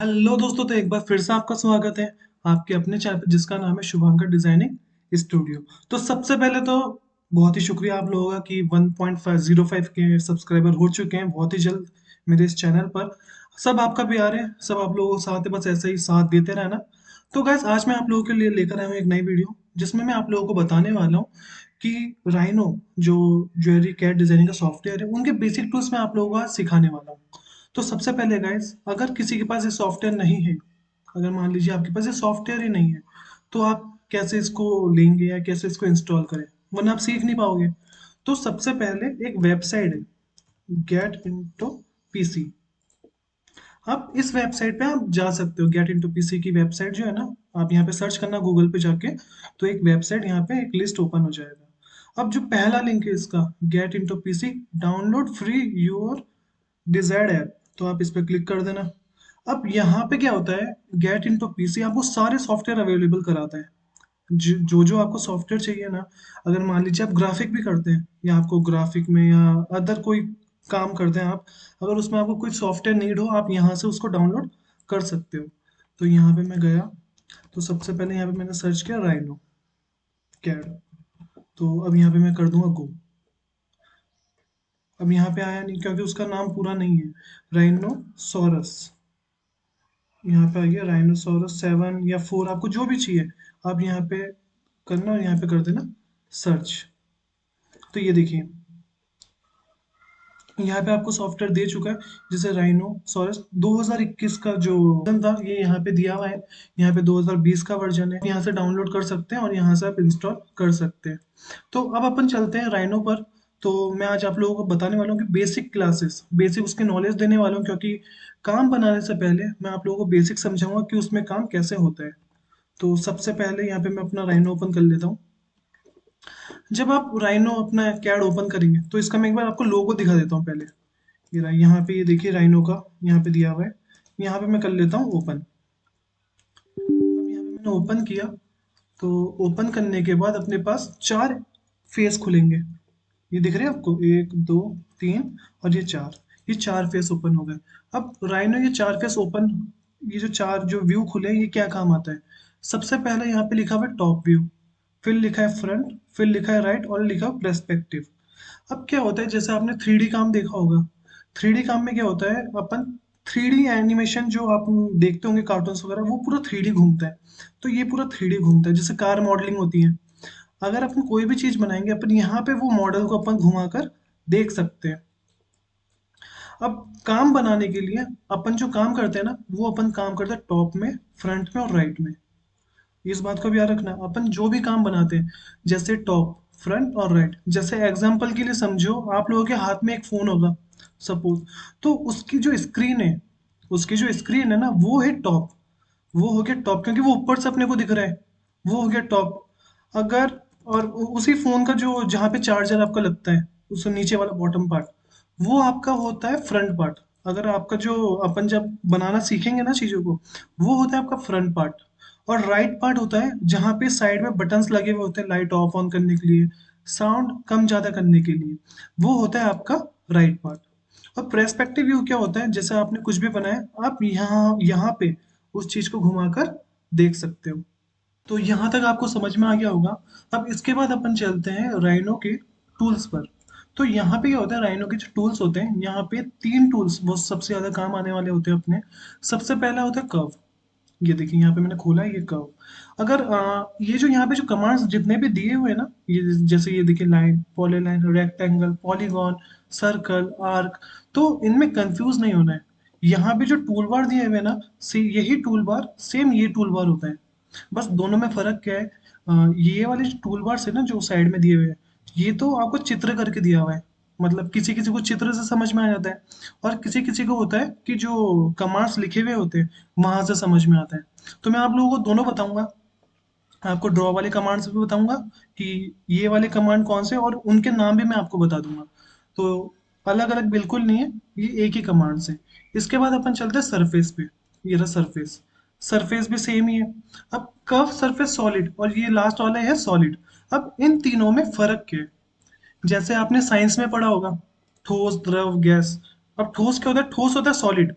Hello दोस्तों, तो एक बार फिर से आपका स्वागत है आपके अपने चैनल पे जिसका नाम है शुभांकर डिजाइनिंग स्टूडियो। तो सबसे पहले तो बहुत ही शुक्रिया आप लोगों का कि 1.505 के सब्सक्राइबर हो चुके हैं बहुत ही जल्द मेरे इस चैनल पर। सब आपका प्यार है, सब आप लोगों के साथ है, बस ऐसे ही साथ देते रहना। तो गैस आज मैं आप लोगों के लिए लेकर आया हूँ एक नई वीडियो जिसमें मैं आप लोगों को बताने वाला हूँ कि राइनो जो ज्वेलरी कैट डिजाइनिंग का सॉफ्टवेयर है उनके बेसिक टूल्स मैं आप लोगों को आज सिखाने वाला हूँ। तो सबसे पहले गाइस, अगर किसी के पास ये सॉफ्टवेयर नहीं है, अगर मान लीजिए आपके पास ये सॉफ्टवेयर ही नहीं है, तो आप कैसे इसको लेंगे या कैसे इसको इंस्टॉल करें, वरना आप सीख नहीं पाओगे। तो सबसे पहले एक वेबसाइट है, गेट इंटो पीसी। आप इस वेबसाइट पे आप जा सकते हो, गेट इंटो पीसी की वेबसाइट जो है ना, आप यहाँ पे सर्च करना गूगल पे जाके, तो एक वेबसाइट यहाँ पे एक लिस्ट ओपन हो जाएगा। अब जो पहला लिंक है इसका, get into PC download free your desired app, तो आप इस पर क्लिक कर देना। अब यहाँ पे क्या होता है, गेट इनटू पीसी आपको सारे सॉफ्टवेयर अवेलेबल कराता है। जो आपको सॉफ्टवेयर चाहिए ना, अगर मान लीजिए आप ग्राफिक भी करते हैं या आपको ग्राफिक में या अदर कोई काम करते हैं आप, अगर उसमें आपको कोई सॉफ्टवेयर नीड हो, आप यहाँ से उसको डाउनलोड कर सकते हो। तो यहाँ पे मैं गया, तो सबसे पहले यहाँ पे मैंने सर्च किया राइनो कैड। तो अब यहाँ पे मैं कर दूंगा गो। अब यहाँ पे आया नहीं क्योंकि उसका नाम पूरा नहीं है, राइनोसोरस। यहाँ पे आ गया राइनोसोरस 7 या 4, आपको जो भी चाहिए आप यहाँ पे करना और यहाँ पे कर देना सर्च। तो ये देखिए, यहाँ पे आपको सॉफ्टवेयर दे चुका है जैसे राइनोसोरस 2021 का जो वर्जन था, ये यहाँ पे दिया हुआ है। यहाँ पे 2020 का वर्जन है, यहाँ से डाउनलोड कर सकते हैं और यहाँ से आप इंस्टॉल कर सकते हैं। तो अब अपन चलते हैं राइनो पर। तो मैं आज आप लोगों को बताने वाला हूँ कि बेसिक क्लासेस, बेसिक उसके नॉलेज देने वाला हूँ, क्योंकि काम बनाने से पहले मैं आप लोगों को बेसिक समझाऊंगा कि उसमें काम कैसे होता है। तो सबसे पहले यहाँ पे मैं अपना राइनो ओपन कर लेता हूँ। जब आप राइनो अपना कैड ओपन करेंगे तो इसका मैं एक बार आपको लोगो दिखा देता हूँ पहले। यहाँ पे ये देखिए राइनो का यहाँ पे दिया हुआ है। यहाँ पे मैं कर लेता हूँ ओपन। अब यहाँ पे मैंने ओपन किया, तो ओपन करने के बाद अपने पास चार फेस खुलेंगे। ये दिख रहे हैं आपको, एक दो तीन और ये चार, ये चार फेस ओपन हो गए। अब राइनो ये चार फेस ओपन, ये जो चार जो व्यू खुले ये क्या काम आता है। सबसे पहले यहाँ पे लिखा हुआ है टॉप व्यू, फिर लिखा है फ्रंट, फिर लिखा है राइट और लिखा है पर्सपेक्टिव। अब क्या होता है, जैसे आपने थ्री डी काम देखा होगा, थ्री डी काम में क्या होता है, अपन थ्री डी एनिमेशन जो आप देखते होंगे कार्टून्स वगैरह, वो पूरा थ्री डी घूमता है। तो ये पूरा थ्री डी घूमता है, जैसे कार मॉडलिंग होती है। अगर अपन कोई भी चीज बनाएंगे, अपन यहाँ पे वो मॉडल को अपन घुमाकर देख सकते हैं। अब काम बनाने के लिए अपन जो काम करते हैं ना, वो अपन काम करते हैं टॉप में, फ्रंट में और राइट में। इस बात का भी याद रखना, अपन जो भी काम बनाते हैं जैसे टॉप, फ्रंट और राइट, जैसे एग्जांपल के लिए समझो आप लोगों के हाथ में एक फोन होगा सपोज, तो उसकी जो स्क्रीन है, उसकी जो स्क्रीन है ना, वो है टॉप। वो हो गया टॉप क्योंकि वो ऊपर से अपने को दिख रहा है, वो हो गया टॉप। अगर और उसी फोन का जो जहाँ पे चार्जर आपका लगता है, उस नीचे वाला बॉटम पार्ट, वो आपका होता है फ्रंट पार्ट। अगर आपका जो अपन जब बनाना सीखेंगे ना चीजों को, वो होता है आपका फ्रंट पार्ट। और राइट पार्ट होता है जहाँ पे साइड में बटन्स लगे हुए होते हैं लाइट ऑफ ऑन करने के लिए, साउंड कम ज्यादा करने के लिए, वो होता है आपका राइट पार्ट। और पर्सपेक्टिव व्यू क्या होता है, जैसे आपने कुछ भी बनाया आप यहाँ यहाँ पे उस चीज को घुमाकर देख सकते हो। तो यहाँ तक आपको समझ में आ गया होगा। अब इसके बाद अपन चलते हैं राइनो के टूल्स पर। तो यहाँ पे क्या होता है, राइनो के जो टूल्स होते हैं, यहाँ पे तीन टूल्स वो सबसे ज्यादा काम आने वाले होते हैं अपने। सबसे पहला होता है कर्व। ये देखिए यहाँ पे मैंने खोला है ये कर्व। अगर ये जो यहाँ पे जो कमांड्स जितने भी दिए हुए हैं ना, ये जैसे ये देखिए line, polyline, rectangle, polygon, circle, arc, तो इनमें कंफ्यूज नहीं होना है। यहाँ पे जो टूल बार दिए हुए हैं ना, से यही टूल बार सेम ये टूल बार होता है। बस दोनों में फर्क क्या है, ये वाले जो टूल बार है ना जो साइड में दिए हुए हैं, ये तो आपको चित्र करके दिया हुआ है, मतलब किसी किसी को चित्र से समझ में आ जाता है, और किसी किसी को होता है कि जो कमांड्स लिखे हुए होते हैं वहां से समझ में आता है। तो मैं आप लोगों को दोनों बताऊंगा, आपको ड्रॉ वाले कमांड्स भी बताऊंगा कि ये वाले कमांड कौन से, और उनके नाम भी मैं आपको बता दूंगा। तो अलग अलग बिल्कुल नहीं है, ये एक ही कमांड से। इसके बाद अपन चलते हैं सरफेस पे। ये रहा सरफेस, सरफेस भी सेम ही है। अब कर्व, सरफेस, सॉलिड और ये लास्ट वाला है सॉलिड। अब इन तीनों में फर्क क्या है, जैसे आपने साइंस में पढ़ा होगा, ठोस, द्रव, गैस। अब ठोस क्या होता है, ठोस होता है सॉलिड,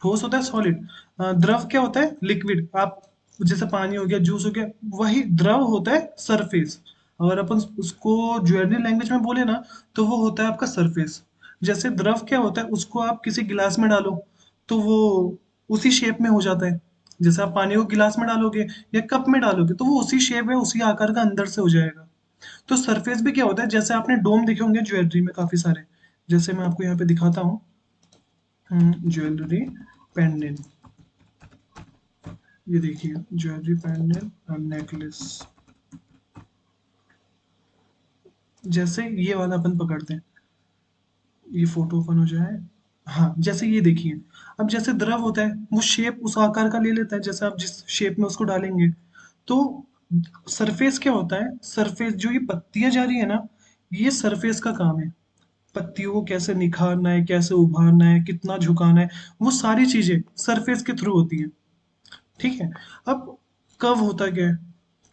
ठोस होता है सॉलिड, द्रव क्या होता है लिक्विड। आप जैसे पानी हो गया, जूस हो गया, वही द्रव होता है सरफेस। अगर अपन उसको ज्वेलरी लैंग्वेज में बोले ना, तो वो होता है आपका सरफेस। जैसे द्रव क्या होता है, उसको आप किसी गिलास में डालो तो वो उसी शेप में हो जाता है। जैसे आप पानी को गिलास में डालोगे या कप में डालोगे तो वो उसी शेप है, उसी आकार का अंदर से हो जाएगा। तो सरफेस भी क्या होता है, जैसे आपने डोम देखे होंगे ज्वेलरी में काफी सारे। जैसे मैं आपको यहाँ पे दिखाता हूँ, ज्वेलरी पेंडेंट, ये देखिए ज्वेलरी पेंडेंट और नेकलेस। जैसे ये वाला अपन पकड़ते हैं, ये फोटो ओपन हो जाए। हाँ, जैसे ये देखिए, अब जैसे द्रव होता है वो शेप उस आकार का ले लेता है जैसे आप जिस शेप में उसको डालेंगे। तो सरफेस क्या होता है, सरफेस जो ये पत्तियां जा रही है ना, ये सरफेस का काम है। पत्तियों को कैसे निखारना है, कैसे उभारना है, कितना झुकाना है, वो सारी चीजें सरफेस के थ्रू होती है। ठीक है। अब कर्व होता क्या है,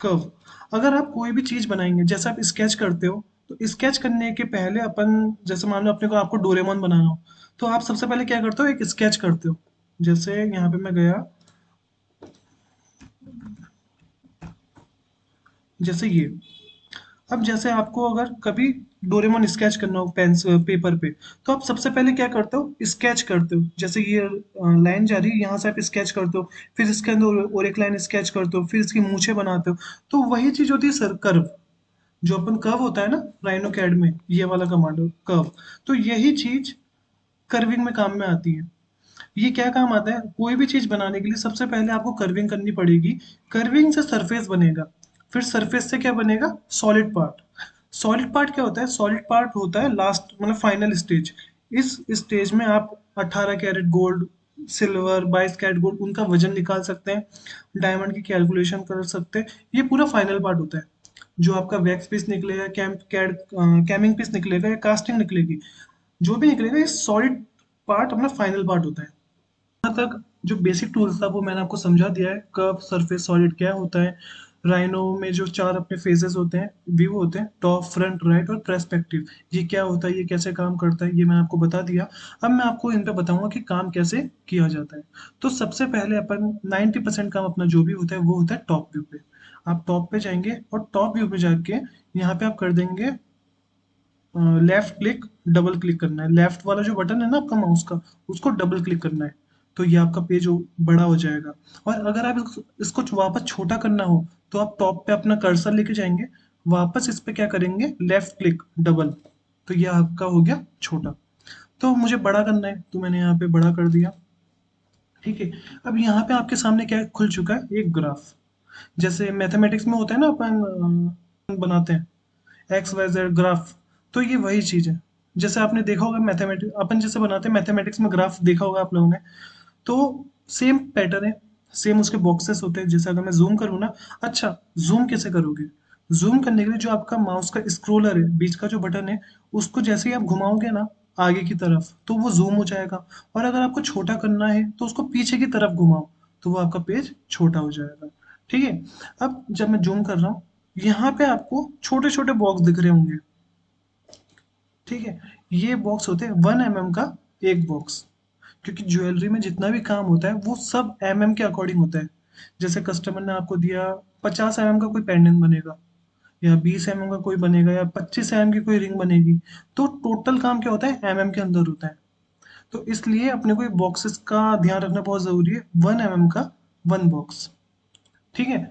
कर्व। अगर आप कोई भी चीज बनाएंगे, जैसे आप स्केच करते हो, तो स्केच करने के पहले अपन, जैसे मान लो अपने को आपको डोरेमोन बनाना हो, तो आप सबसे पहले क्या करते हो, एक स्केच करते हो। जैसे यहाँ पे मैं गया, जैसे ये। अब जैसे आपको अगर कभी डोरेमोन स्केच करना हो पेन पेपर पे, तो आप सबसे पहले क्या करते हो, स्केच करते हो। जैसे ये लाइन जा रही है, यहाँ से आप स्केच करते हो, फिर इसके अंदर और एक लाइन स्केच करते हो, फिर इसकी मूछें बनाते हो। तो वही चीज होती है सर, कर्व। जो अपन कर्व होता है ना राइनो कैड में, ये वाला कमांडो कर्व, तो यही चीज कर्विंग में काम में आती है। ये क्या काम आता है, कोई भी चीज बनाने के लिए सबसे पहले आपको कर्विंग करनी पड़ेगी। कर्विंग से सरफेस बनेगा, फिर सरफेस से क्या बनेगा, सॉलिड पार्ट। सॉलिड पार्ट क्या होता है, सॉलिड पार्ट होता है लास्ट, मतलब फाइनल स्टेज। इस स्टेज में आप 18 carat gold, silver, 22 carat gold, उनका वजन निकाल सकते हैं, डायमंड की कैलकुलेशन कर सकते हैं। ये पूरा फाइनल पार्ट होता है। जो आपका वैक्स पीस निकलेगा, कैमिंग पीस निकलेगा या कास्टिंग निकलेगी, जो भी निकलेगा, ये सॉलिड पार्ट अपना फाइनल पार्ट होता है। यहाँ तक जो बेसिक टूल्स था वो मैंने आपको समझा दिया है। कर्व, सरफेस, सॉलिड क्या होता है। राइनो में जो चार अपने फेजेस होते हैं, व्यू होते हैं, टॉप, फ्रंट, राइट और पर्सपेक्टिव, ये क्या होता है, ये कैसे काम करता है, ये मैं आपको बता दिया। अब मैं आपको इन पे बताऊंगा कि काम कैसे किया जाता है। तो सबसे पहले अपन 90% काम अपना जो भी होता है वो होता है टॉप व्यू पे। आप टॉप पे जाएंगे और टॉप व्यू पे जाके यहाँ पे आप कर देंगे लेफ्ट क्लिक, डबल क्लिक करना है। लेफ्ट वाला जो बटन है ना आपका माउस का, उसको डबल क्लिक करना है। तो ये आपका पेज बड़ा हो जाएगा। और अगर आप इसको वापस छोटा करना हो, तो आप टॉप पे अपना कर्सर लेके जाएंगे, वापस इस पे क्या करेंगे, लेफ्ट क्लिक, डबल। तो ये आपका हो गया छोटा। तो मुझे बड़ा करना है तो मैंने यहाँ पे बड़ा कर दिया। ठीक है। अब यहाँ पे आपके सामने क्या खुल चुका है, एक ग्राफ। जैसे मैथमेटिक्स में होता है ना, अपन बनाते हैं एक्स वाई जेड ग्राफ। तो ये वही चीज है। जैसे आपने देखा होगा मैथमेटिक्स, अपन जैसे बनाते हैं मैथमेटिक्स में ग्राफ, देखा होगा आप लोगों ने। तो सेम पैटर्न है, सेम उसके बॉक्सेस होते हैं। जैसे अगर मैं जूम करूँ ना, अच्छा, जूम कैसे करोगे, जूम करने के लिए जो आपका माउस का स्क्रोलर है, बीच का जो बटन है, उसको जैसे ही आप घुमाओगे ना आगे की तरफ, तो वो जूम हो जाएगा। और अगर आपको छोटा करना है तो उसको पीछे की तरफ घुमाओ, तो वो आपका पेज छोटा हो जाएगा। ठीक है। अब जब मैं जूम कर रहा हूँ, यहाँ पे आपको छोटे छोटे बॉक्स दिख रहे होंगे। ठीक है। ये बॉक्स होते हैं 1 mm का एक बॉक्स। क्योंकि ज्वेलरी में जितना भी काम होता है वो सब के अकॉर्डिंग होता है। जैसे कस्टमर ने आपको दिया 50 का कोई पेंडेंट बनेगा, या 20 का कोई बनेगा, या 25 की कोई रिंग बनेगी, तो टोटल काम क्या होता है, के अंदर होता है। तो इसलिए अपने को बॉक्सेस का ध्यान रखना बहुत जरूरी है। 1 mm का वन बॉक्स। ठीक है।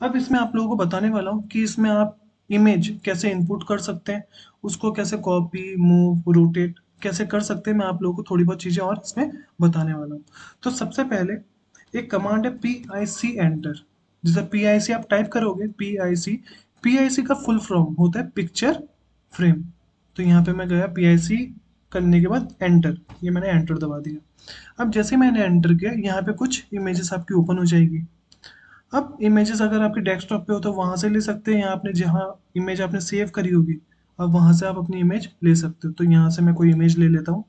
अब इसमें आप लोगों को बताने वाला हूँ कि इसमें आप इमेज कैसे इनपुट कर सकते हैं, उसको कैसे कॉपी, मूव, रोटेट कैसे कर सकते हैं, मैं आप लोगों को थोड़ी बहुत चीज़ें और इसमें बताने वाला हूँ। तो सबसे पहले एक कमांड है PIC एंटर। जैसे PIC आप टाइप करोगे, PIC का फुल फॉर्म होता है पिक्चर फ्रेम। तो यहाँ पे मैं गया, PIC करने के बाद एंटर, ये मैंने एंटर दबा दिया। अब जैसे मैंने एंटर किया, यहाँ पे कुछ इमेजेस आपकी ओपन हो जाएगी। अब इमेजेस अगर आपके डेस्कटॉप पे हो तो वहां से ले सकते हैं, या आपने जहाँ इमेज आपने सेव करी होगी, अब वहां से आप अपनी इमेज ले सकते हो। तो यहाँ से मैं कोई इमेज ले लेता हूँ,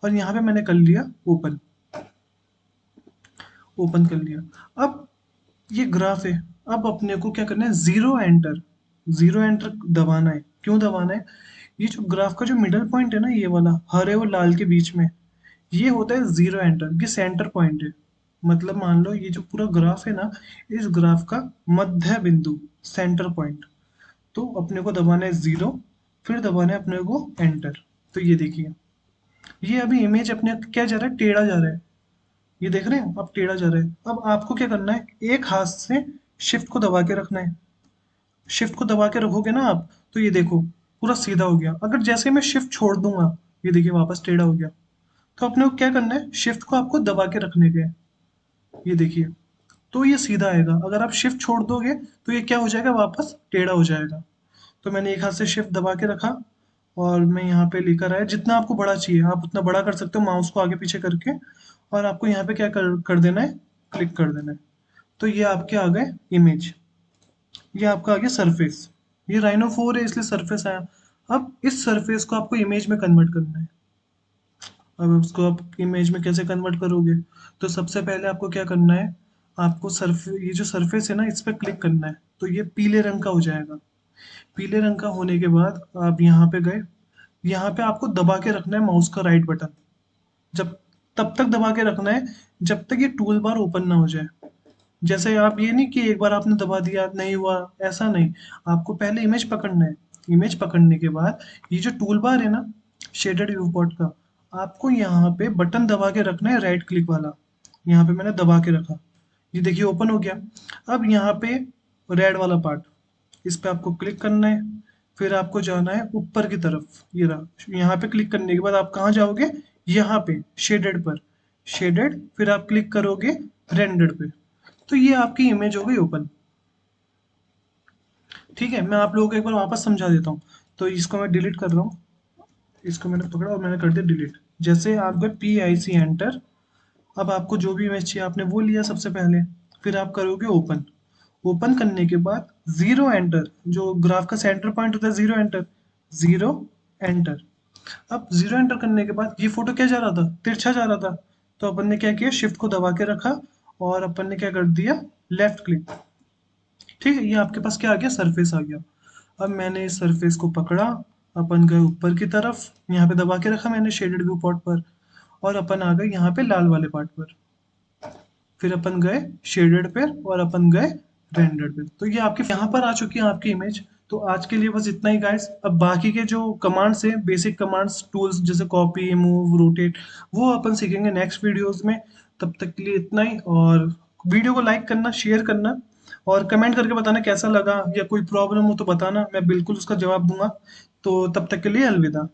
और यहाँ पे मैंने कर लिया ओपन। ओपन कर लिया। अब ये ग्राफ है। अब अपने को क्या करना है, जीरो एंटर, जीरो एंटर दबाना है। क्यों दबाना है, ये जो ग्राफ का जो मिडल पॉइंट है ना, ये वाला हरे और लाल के बीच में, ये होता है जीरो एंटर, ये सेंटर पॉइंट है। मतलब मान लो ये जो पूरा ग्राफ है ना, इस ग्राफ का मध्य बिंदु, सेंटर पॉइंट। तो अपने को दबाना है जीरो, फिर दबाना है अपने को एंटर। तो ये देखिए, ये अभी इमेज अपने क्या जा रहा है, टेढ़ा जा रहा है। ये देख रहे हैं, अब टेढ़ा जा रहा है। अब आपको क्या करना है, एक हाथ से शिफ्ट को दबा के रखना है। शिफ्ट को दबा के रखोगे ना आप, तो ये देखो पूरा सीधा हो गया। अगर जैसे मैं शिफ्ट छोड़ दूंगा, ये देखिए वापस टेढ़ा हो गया। तो अपने को क्या करना है, शिफ्ट को आपको दबा के रखने के हैं। ये देखिए, तो ये सीधा आएगा। अगर आप शिफ्ट छोड़ दोगे तो ये क्या हो जाएगा, वापस टेढ़ा हो जाएगा। तो मैंने एक हाथ से शिफ्ट दबा के रखा और मैं यहाँ पे लेकर आया। जितना आपको बड़ा चाहिए आप उतना बड़ा कर सकते हो माउस को आगे पीछे करके। और आपको यहाँ पे क्या कर देना है, क्लिक कर देना है। तो ये आपके आ गए इमेज, ये आपका आ गया सरफेस। ये राइनो 4 है इसलिए सरफेस आया। अब इस सरफेस को आपको इमेज में कन्वर्ट करना है। अब उसको आप इमेज में कैसे कन्वर्ट करोगे, तो सबसे पहले आपको क्या करना है, आपको ये जो सरफेस है ना, इस पर क्लिक करना है। तो ये पीले रंग का हो जाएगा। पीले रंग का होने के बाद आप यहाँ पे गए। यहाँ पे आपको दबा के रखना है माउस का राइट बटन। जब तब तक दबा के रखना है जब तक ये टूल बार ओपन ना हो जाए। जैसे आप ये नहीं कि एक बार आपने दबा दिया नहीं हुआ, ऐसा नहीं। आपको पहले इमेज पकड़ना है। इमेज पकड़ने के बाद ये जो टूल बार है ना, शेडेड व्यू पोर्ट का, आपको यहाँ पे बटन दबा के रखना है, राइट क्लिक वाला। यहाँ पे मैंने दबा के रखा, ये देखिए ओपन हो गया। अब यहाँ पे रेड वाला पार्ट, इस पे आपको क्लिक करना है। फिर आपको जाना है ऊपर की तरफ, ये रहा। यहाँ पे क्लिक करने के बाद आप कहाँ जाओगे, यहाँ पे शेडेड पर। शेडेड, फिर आप क्लिक करोगे रेंडर्ड पे। तो ये आपकी इमेज हो गई ओपन। ठीक है, मैं आप लोगों को एक बार वापस समझा देता हूँ। तो इसको मैं डिलीट कर रहा हूँ। इसको मैंने पकड़ा और मैंने कर दिया डिलीट। जैसे आप गए PIC एंटर। अब आपको जो भी इमेज चाहिए आपने वो लिया सबसे पहले। फिर आप करोगे ओपन। ओपन करने के बाद जीरो एंटर, जो ग्राफ का सेंटर पॉइंट होता है, जीरो एंटर। Zero enter. अब जीरो एंटर करने के बाद ये फोटो क्या जा रहा था, तिरछा जा रहा था। तो अपन ने क्या किया, शिफ्ट को दबा के रखा और अपन ने क्या कर दिया, लेफ्ट क्लिक। ठीक है, ये आपके पास क्या आ गया, सरफेस आ गया। अब मैंने इस सरफेस को पकड़ा, अपन गए ऊपर की तरफ, यहाँ पे दबा के रखा मैंने शेडेड व्यू पॉट पर। और अपन आ गए यहाँ पे लाल वाले पार्ट पर। फिर अपन गए शेडेड पे और अपन गए रेंडर्ड पे। तो ये आपके यहाँ पर आ चुकी है आपकी इमेज। तो आज के लिए बस इतना ही गाइस। अब बाकी के जो कमांड्स हैं, बेसिक कमांड्स टूल्स जैसे कॉपी, मूव, रोटेट, वो अपन सीखेंगे नेक्स्ट वीडियोस में। तब तक के लिए इतना ही। और वीडियो को लाइक करना, शेयर करना और कमेंट करके बताना कैसा लगा, या कोई प्रॉब्लम हो तो बताना, मैं बिल्कुल उसका जवाब दूंगा। तो तब तक के लिए अलविदा।